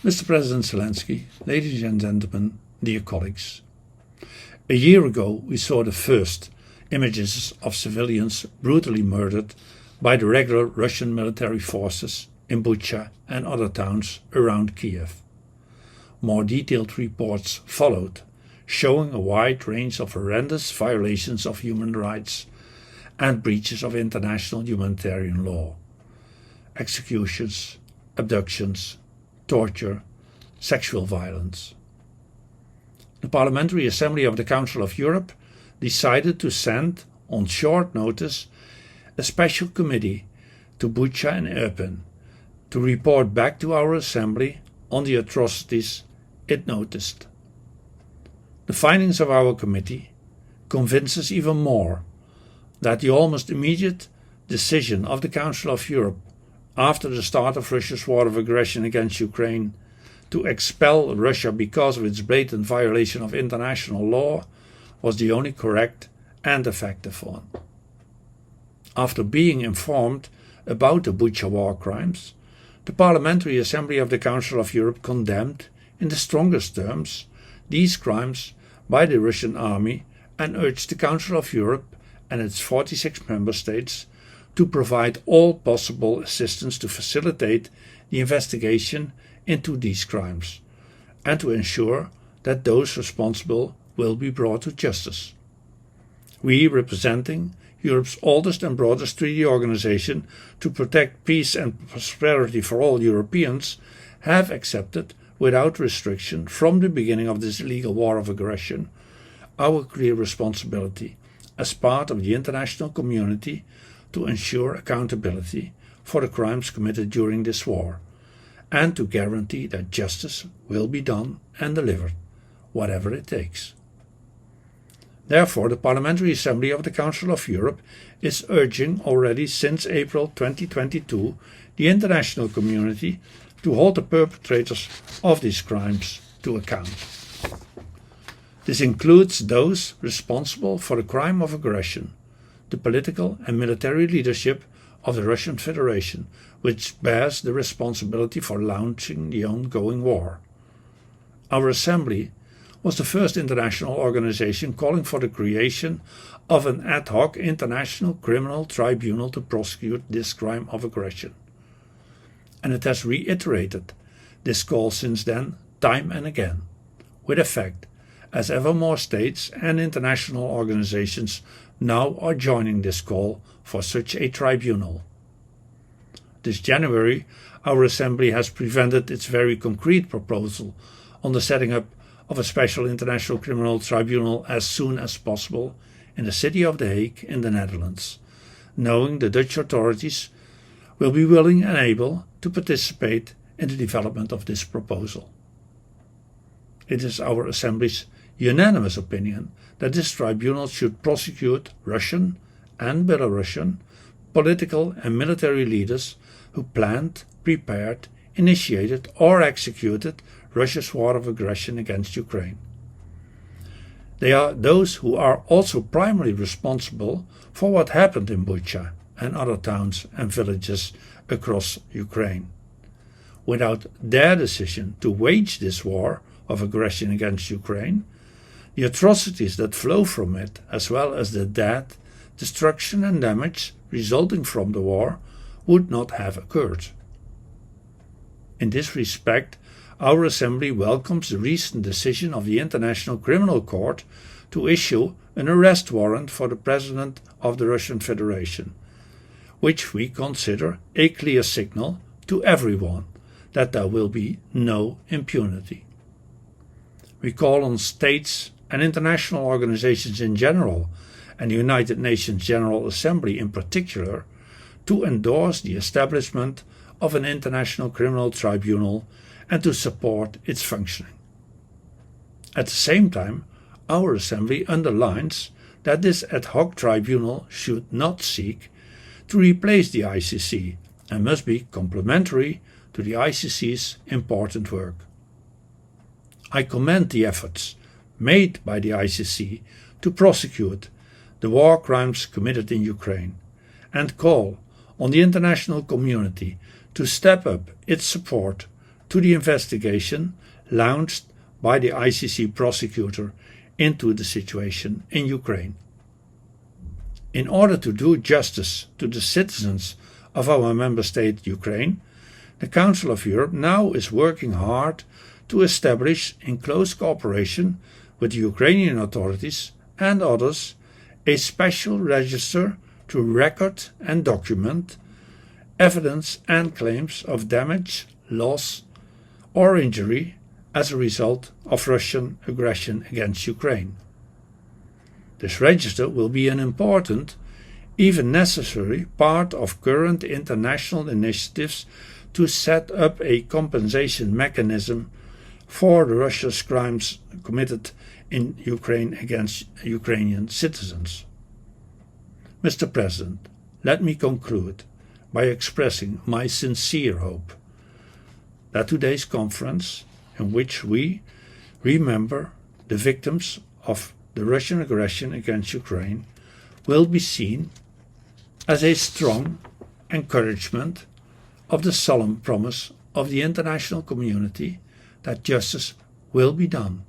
Mr. President Zelensky, ladies and gentlemen, dear colleagues. A year ago we saw the first images of civilians brutally murdered by the regular Russian military forces in Bucha and other towns around Kiev. More detailed reports followed, showing a wide range of horrendous violations of human rights and breaches of international humanitarian law. Executions, abductions, torture, sexual violence. The Parliamentary Assembly of the Council of Europe decided to send, on short notice, a special committee to Bucha and Irpin to report back to our Assembly on the atrocities it noticed. The findings of our committee convince us even more that the almost immediate decision of the Council of Europe after the start of Russia's war of aggression against Ukraine to expel Russia because of its blatant violation of international law was the only correct and effective one. After being informed about the Bucha war crimes, the Parliamentary Assembly of the Council of Europe condemned, in the strongest terms, these crimes by the Russian army and urged the Council of Europe and its 46 member states to provide all possible assistance to facilitate the investigation into these crimes and to ensure that those responsible will be brought to justice. We, representing Europe's oldest and broadest treaty organization to protect peace and prosperity for all Europeans, have accepted, without restriction, from the beginning of this illegal war of aggression, our clear responsibility as part of the international community to ensure accountability for the crimes committed during this war, and to guarantee that justice will be done and delivered, whatever it takes. Therefore, the Parliamentary Assembly of the Council of Europe is urging already since April 2022 the international community to hold the perpetrators of these crimes to account. This includes those responsible for the crime of aggression, the political and military leadership of the Russian Federation, which bears the responsibility for launching the ongoing war. Our Assembly was the first international organization calling for the creation of an ad hoc international criminal tribunal to prosecute this crime of aggression. And it has reiterated this call since then, time and again, with effect, as ever more states and international organizations now are joining this call for such a tribunal. This January, our Assembly has presented its very concrete proposal on the setting up of a special international criminal tribunal as soon as possible in the city of The Hague in the Netherlands, knowing the Dutch authorities will be willing and able to participate in the development of this proposal. It is our Assembly's unanimous opinion that this tribunal should prosecute Russian and Belarusian political and military leaders who planned, prepared, initiated or executed Russia's war of aggression against Ukraine. They are those who are also primarily responsible for what happened in Bucha and other towns and villages across Ukraine. Without their decision to wage this war of aggression against Ukraine, the atrocities that flow from it, as well as the death, destruction and damage resulting from the war, would not have occurred. In this respect, our Assembly welcomes the recent decision of the International Criminal Court to issue an arrest warrant for the President of the Russian Federation, which we consider a clear signal to everyone that there will be no impunity. We call on states and international organizations in general, and the United Nations General Assembly in particular, to endorse the establishment of an international criminal tribunal and to support its functioning. At the same time, our Assembly underlines that this ad hoc tribunal should not seek to replace the ICC and must be complementary to the ICC's important work. I commend the efforts made by the ICC to prosecute the war crimes committed in Ukraine and call on the international community to step up its support to the investigation launched by the ICC prosecutor into the situation in Ukraine. In order to do justice to the citizens of our member state Ukraine, the Council of Europe now is working hard to establish, in close cooperation with the Ukrainian authorities and others, a special register to record and document evidence and claims of damage, loss, or injury as a result of Russian aggression against Ukraine. This register will be an important, even necessary, part of current international initiatives to set up a compensation mechanism for Russia's crimes committed in Ukraine against Ukrainian citizens. Mr. President, let me conclude by expressing my sincere hope that today's conference, in which we remember the victims of the Russian aggression against Ukraine, will be seen as a strong encouragement of the solemn promise of the international community that justice will be done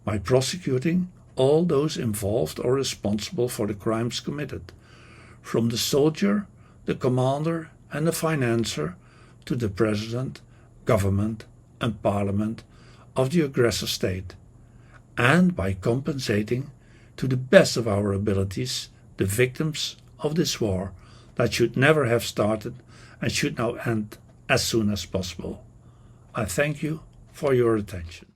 by prosecuting all those involved or responsible for the crimes committed, from the soldier, the commander and the financier to the president, government and parliament of the aggressor state, and by compensating to the best of our abilities the victims of this war that should never have started and should now end as soon as possible. I thank you for your attention.